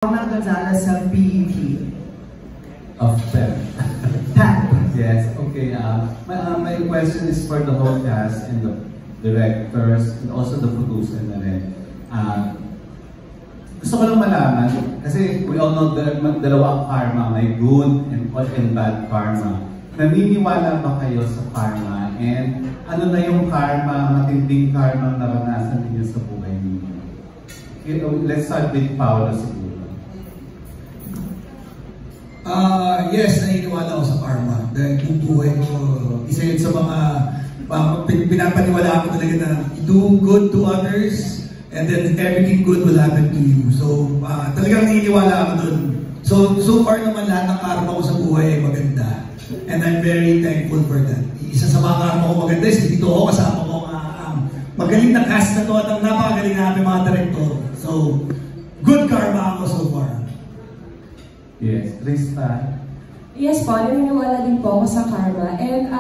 Ronald Gonzalez of PET. Of PEP. PEP. Yes, okay. My question is for the whole cast and the directors and also the producer na rin. Gusto ko lang malaman, kasi we all know that dalawa ang karma, may good and bad karma. Naniniwala ba kayo sa karma? And ano na yung karma, matinding karma na naranasan ninyo sa buhay ninyo? Okay, let's start with Paolo siguro. Yes, naniniwala ako sa karma. Dahil yung buhay ko, isa yun sa mga pinapaniwala ko talaga na do good to others and then everything good will happen to you. So, talagang naniniwala ako dun. So far naman lahat ng karma ko sa buhay ay maganda. And I'm very thankful for that. Isa sa mga karma ko maganda is dito ako kasama ko magaling na cast na to at ang napakagaling na aming mga director. So, good karma ako so far. Yes, Krista. Yes po, naniniwala din po ako sa karma. And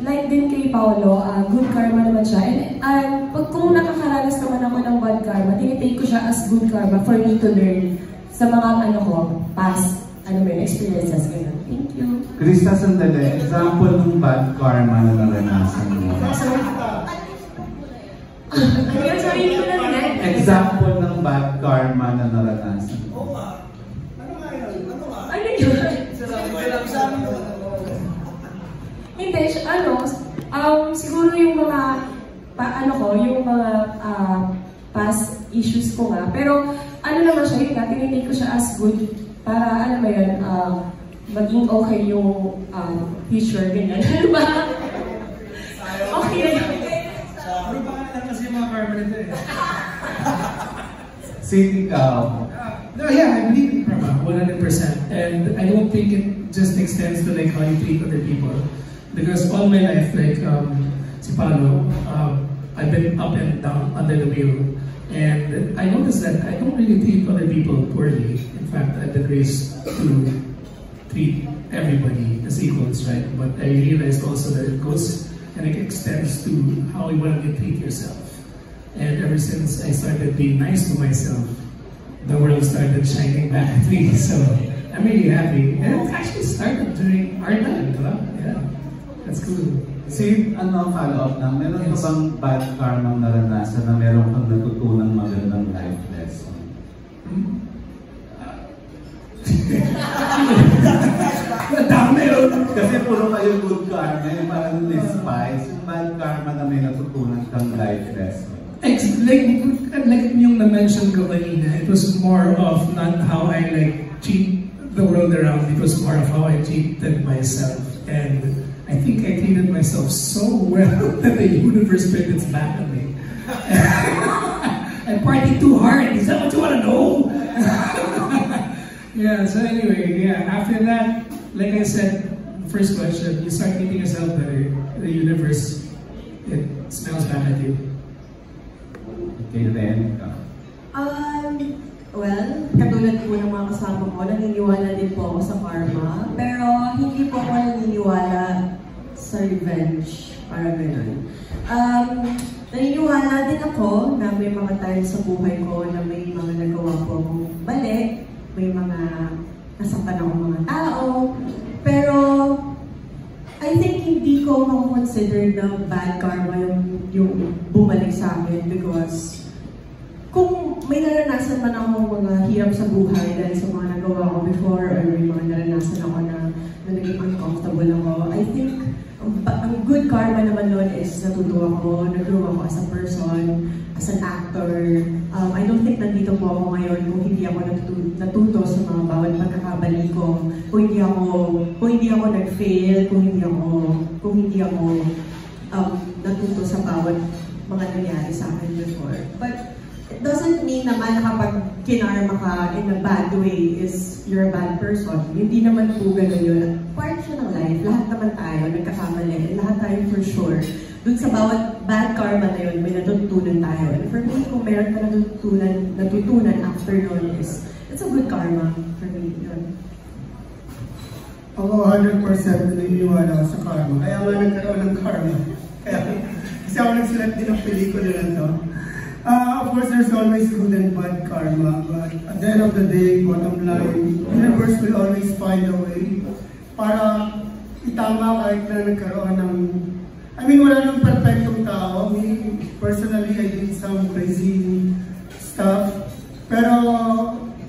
like din kay Paolo, good karma naman siya. And kung nakakaranas naman ako ng bad karma, tinitake ko siya as good karma for me to learn sa mga past experiences. Thank you. Krista, sandali. Example ng bad karma na naranasan mo. Sorry, hindi ko na Example ng bad karma na naranasan mo. Ano yun? Hindi, siguro yung mga, yung mga past issues ko nga. Pero, naman siya, yun nga, tinitake ko siya as good para, maging okay yung future, ganyan. Ano ba? Okay. Pero baka lang kasi yung mga karma nito eh. Sige ka. No, yeah, I believe in karma 100%, and I don't think it just extends to like how you treat other people. Because all my life, like si Paolo, I've been up and down under the wheel, and I noticed that I don't really treat other people poorly. In fact, I have the grace to treat everybody as equals, right? But I realized also that it goes and it extends to how you want to treat yourself. And ever since I started being nice to myself, the world started shining back at me. So I'm really happy. And it actually started during our time, diba? Yeah, that's cool. Si, follow-up na, meron ka bang bad karma naranasan na meron kang natutunang magandang life lesson? Kasi puro kayo good karma, yung parang spice, yung bad karma na may natutunan kang life lesson. Like yung na-mention ko kanina, it was more of not how I treat the world around, it was more of how I treated myself. And I think I treated myself so well that the universe paid its back on me. I partied too hard, is that what you want to know? Yeah, so anyway, yeah, after that, like I said, first question, you start treating yourself better, the universe, it smells back at you. Okay, then. Well, katulad po ng mga kasama ko, naniniwala din po ako sa karma. Pero hindi po ako naniniwala sa revenge, para gano'n. Naniniwala din ako na may mga times sa buhay ko na may mga nagawa po akong mali, may mga nasaktan akong mga tao. Pero I think hindi ko consider na bad karma yung bumalik sa akin because kung may naranasan man ako mga hirap sa buhay dahil sa mga nagawa ko before or may mga naranasan ako na naging uncomfortable ako, I think ang good karma naman nun is natuto ako, nag-grow ako as a person, as an actor. I don't think nandito po ako ngayon kung hindi ako natuto sa mga bawat pagkakabali ko, kung hindi ako nag-fail, kung hindi ako natuto sa bawat mga nangyari sa akin before. But it doesn't mean naman na kapag kinarma ka in a bad way is you're a bad person. Hindi naman po gano'n yun. Part siya ng life. Lahat naman tayo nagkakamali. Lahat tayo for sure. Dun sa bawat bad karma na yun, may natutunan tayo. And for me, kung meron ka natutunan after nun is, it's a good karma for me. Yun. Ako 100% naniniwala ako sa karma. Kaya nga nagkaroon ng karma. Kasi ako nagsulat din ng pelikula na to. Of course, there's always good and bad karma, but at the end of the day, bottom line, universe will always find a way para itama kahit na nagkaroon ng... I mean, wala nang perfectong tao. Me, personally, I did some crazy stuff. Pero,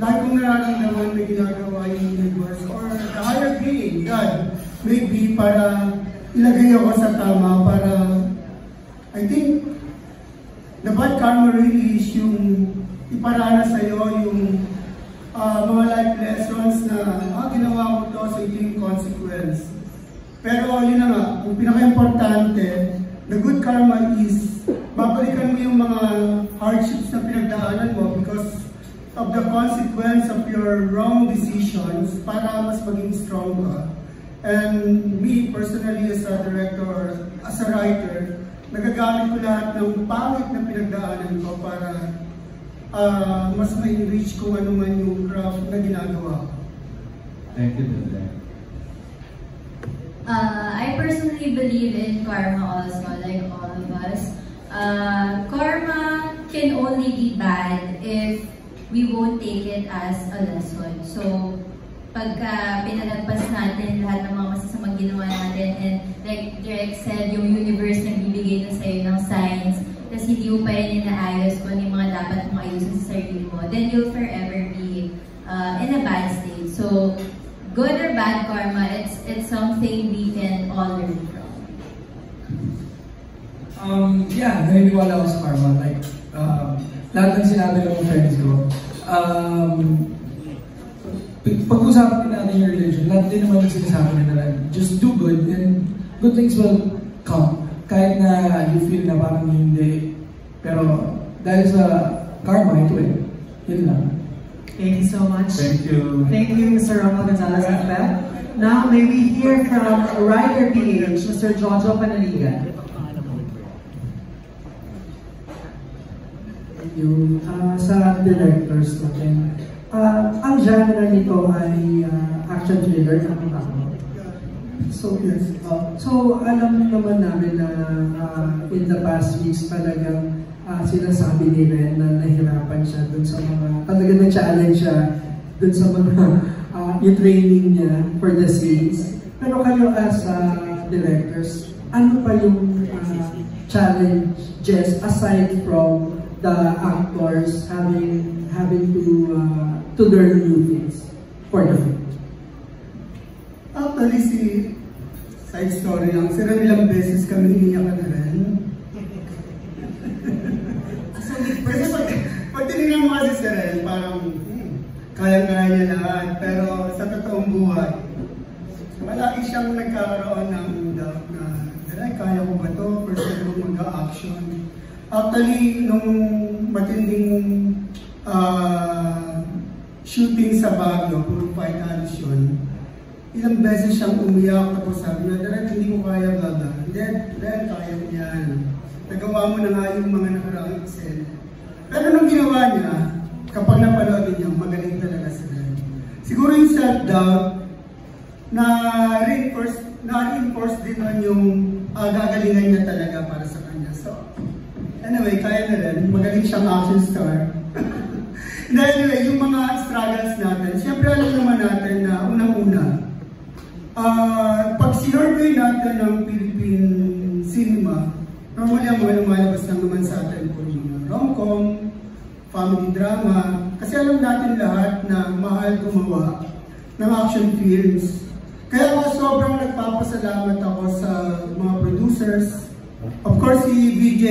lagi kong nararamdaman may ginagawa yung universe or the higher being, God, maybe para ilagay ako sa tama para, I think, the bad karma really is yung iparana sa'yo yung mga life lessons na ginawa mo to, so ito yung consequence. Pero yun na nga, yung pinaka-importante, the good karma is babalikan mo yung mga hardships na pinagdaanan mo because of the consequence of your wrong decisions para mas maging strong ka. And me personally as a director, as a writer, nagagamit ko lahat ng pangit na pinagdaanan ko para mas ma-enrich kung ano man yung craft na ginagawa ko. Thank you, Dudley. I personally believe in karma also, like all of us. Karma can only be bad if we won't take it as a lesson. So, pagka pinalagpas natin lahat ng mga masasamang ginawa natin and like Derek said, yung universe nagbibigay na sa'yo ng signs tapos hindi mo pa rin inaayos kung ano yung mga dapat mong ayusin sa sarili mo, then you'll forever be in a bad state. So, good or bad karma, it's something we can all learn from. Yeah, naniniwala ako sa karma. Like, lahat ng sinabi ng mga friends ko, pag-usapan natin yung religion, lahat din naman yung sinasabi nila, just do good and good things will come. Kahit na you feel na parang hindi. Pero dahil sa karma, ito eh. Yun lang. Thank you so much. Thank you. Thank you, Mr. Romo Gonzalez and Beth. Now, may we hear from Rider PH, Mr. Jojo Panaligan. Yung sa directors natin. Ang genre nito ay action thriller na ako. So, yes. So, alam naman namin na in the past weeks talagang sinasabi ni Ren na nahirapan siya dun sa mga, talagang na-challenge siya dun sa mga yung training niya for the scenes. Pero kayo as directors, ano pa yung challenges aside from the actors having to learn new things for the film? Actually, side story lang. Sila ilang beses kami iniyakan na rin. Kasi pag tinignan mo kasi si Ren, parang kaya-kaya niya lahat. Pero sa totoong buhay, malaki siyang nagkakaroon ng doubt na, kaya ko ba ito? First time ko mag-action. Actually, nung matinding shooting sa Baguio, puro fight halos yun, ilang beses siyang umiyak, tapos sabi niya, Direk, hindi ko kaya gaga. Then, kaya mo yan. Nagawa mo na nga yung mga nakaraang eksena. Pero nung ginawa niya, kapag napanood niya, magaling talaga sila. Siguro yung self-doubt, na-reinforce din nun yung gagalingan niya talaga para sa kanya. So, anyway, kaya na rin. Magaling siyang action star. Anyway, yung mga struggles natin, siyempre alam naman natin na unang-una, pag sinurvey natin ng Philippine cinema, normally ang mga lumalabas lang naman sa atin po yung rom-com, family drama, kasi alam natin lahat na mahal gumawa ng action films. Kaya ako sobrang nagpapasalamat ako sa mga producers. Of course, si VJ.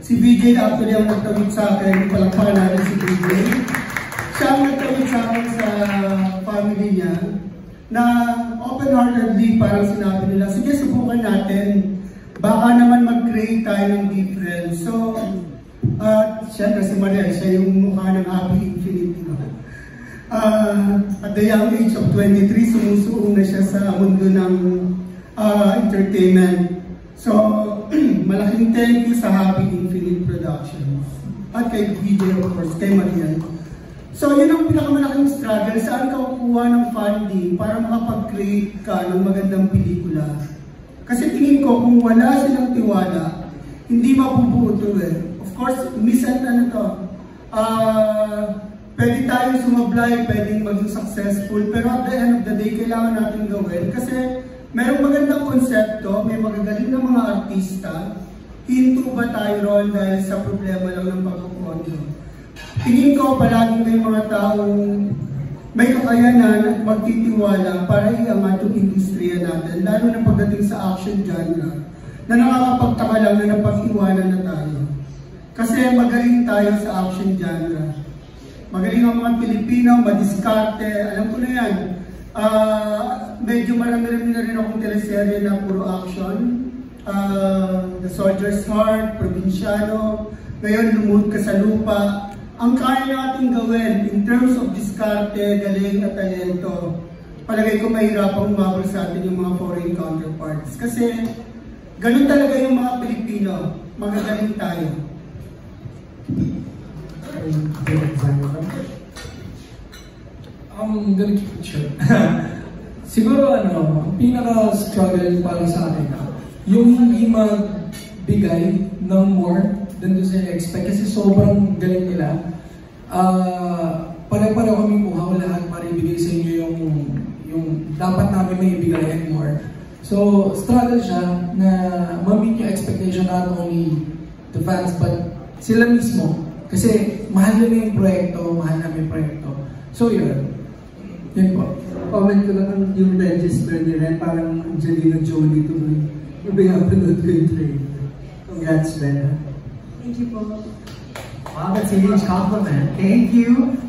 Si VJ actually ang nagtawid sa akin, palakpakan natin si VJ. Siya ang nagtawid sa akin sa family niya na open-heartedly parang sinabi nila, sige, subukan natin. Baka naman mag-create tayo ng difference. So, siyempre si Mariel, siya yung mukha ng Happy Infinity. At the young age of 23, sumusuong na siya sa mundo ng entertainment. So, malaking thank you sa Happy Infinite Productions. At kay VJ, of course, kay Mariel. So, yun ang pinakamalaking struggle. Saan ka kukuha ng funding para makapag-create ka ng magandang pelikula? Kasi tingin ko, kung wala silang tiwala, hindi mabubuo ito eh. Of course, minsan pwede tayong sumablay, pwedeng maging successful, pero at the end of the day, kailangan natin gawin. Kasi merong magandang konsepto, may magagaling na mga artista, hinto ba tayo ron dahil sa problema lang ng pagkukondo? Tingin ko palaging may mga taong may kakayanan at magtitiwala para iangat yung industriya natin, lalo na pagdating sa action genre, na nakakapagtaka lang na napag-iwanan na tayo. Kasi magaling tayo sa action genre. Magaling ang mga Pilipino, madiskarte, alam ko na yan. Medyo marami na rin akong teleserye na puro action. The Soldier's Heart, Provinciano, ngayon Lumut Ka sa Lupa. Ang kaya natin gawin in terms of diskarte, galing at talento, palagay ko mahirapang umabol sa atin yung mga foreign counterparts. Kasi ganun talaga yung mga Pilipino, magagaling tayo. I'm gonna keep it short. Siguro pinaka-struggle para sa akin, yung hindi magbigay ng more than doon sa expect kasi sobrang galing nila. Pare-pareho kaming buhaw lahat para ibigay sa inyo yung dapat namin may ibigay and more. So, struggle siya na ma-meet yung expectation not only the fans but sila mismo. Kasi mahal nila yung proyekto, mahal namin yung proyekto. So, yun. Yun po. Comment ko lang yung register nila, parang Angelina Jolie tuloy. Yung pinapanood ko yung trailer. Congrats, Bella. Thank you po. Wow, that's a huge compliment. Thank you.